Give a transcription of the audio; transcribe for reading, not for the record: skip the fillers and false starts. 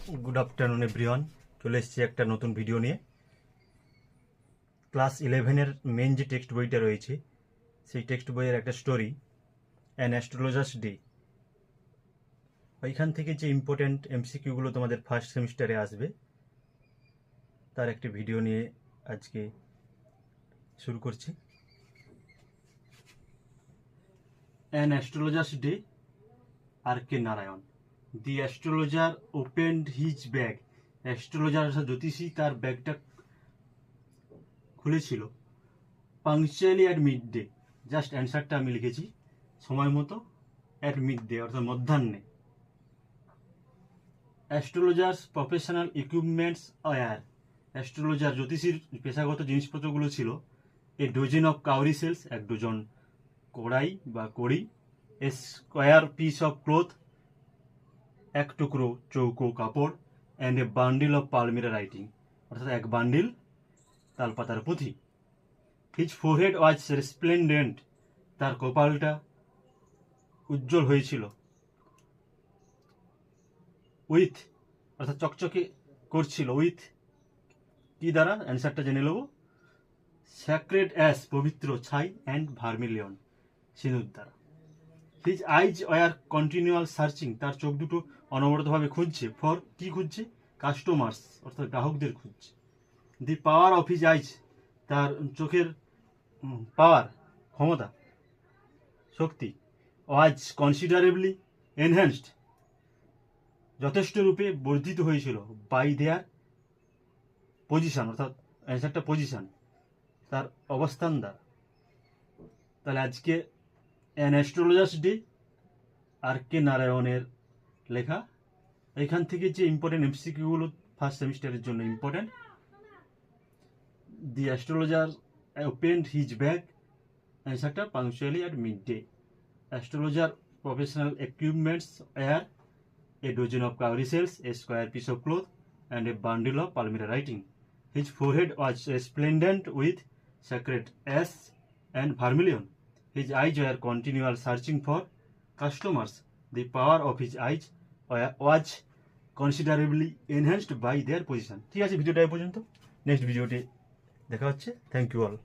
Good afternoon everyone चले एक नतून भिडियो निये क्लास 11 मेन जो टेक्सट बोईटा रयेछे सेई टेक्सट बोइएर एक स्टोरी एन एस्ट्रोलजार्स डे ओइखान थेके जे इम्पोर्टेंट एमसिकिउगुलो तोमादेर फार्स्ट सेमिस्टारे आसबे तार एक भिडियो निये आज के शुरू करछि। An astrologer's day RK. Narayan. The astrologer opened his bag. Astrologer ज्योतिषी तार बैगटा खुलेছিল punctually at mid day. Just অ্যান্সারটা আমি লিখেছি সময় মতো এট মিড ডে অর্থাৎ মধ্যাহ্নে। Astrologer's professional equipments were. Astrologer জ্যোতিষীর পেশাগত জিনিসপত্রগুলো ছিল a dozen of cowrie shells, এক ডজন কড়াই বা কড়ি, a square piece of cloth, এক টুকরো চৌকো কাপড়, and a bundle of palmyra writing অর্থাৎ এক বান্ডিল তালপাতার পুঁথি। হিজ ফোরহেড ওয়াজ রেসপ্লেন্ডেন্ট, তার কপালটা উজ্জ্বল হয়েছিল। উইথ অর্থাৎ চকচকে করছিল, উইথ কি দ্বারা অ্যান্সারটা জেনে নেব, স্যাক্রেড অ্যাস পবিত্র ছাই, অ্যান্ড ভার্মিলিয়ন সিঁদুর দ্বারা। His eyes were continual searching, তার চোখ দুটো অনবরতভাবে খুঁজছে, ফর কি খুঁজছে, কাস্টমার্স অর্থাৎ গ্রাহকদের খুঁজছে। দি পাওয়ার অফ হিজ আইজ, তার চোখের পাওয়ার ক্ষমতা শক্তি, ওয়াজ কনসিডারেবলি এনহ্যান্সড যথেষ্ট রূপে বর্ধিত হয়েছিল, বাই দেয়ার পজিশন অর্থাৎ অ্যান্সারটা পজিশন তার অবস্থান দ্বারা। তাহলে আজকে অ্যান অ্যাস্ট্রোলজার্স ডে আর.কে. নারায়ণের লেখা। এখান থেকে যে ইম্পর্টেন্ট এমসিকিউগুলো ফার্স্ট সেমিস্টারের জন্য important, the astrologer opened his bag, অ্যান্সারটা punctually at mid day. Astrologer professional equipments were a dozen of cowrie shells, a square piece of cloth, and a bundle of palmyra writing. His forehead was resplendent with sacred ash and vermilion. His eyes were continual searching for customers. The power of his eyes was considerably enhanced by their position. ঠিক আছে, ভিডিওটা এই পর্যন্ত। Next ভিডিওতে দেখা হচ্ছে। Thank you all.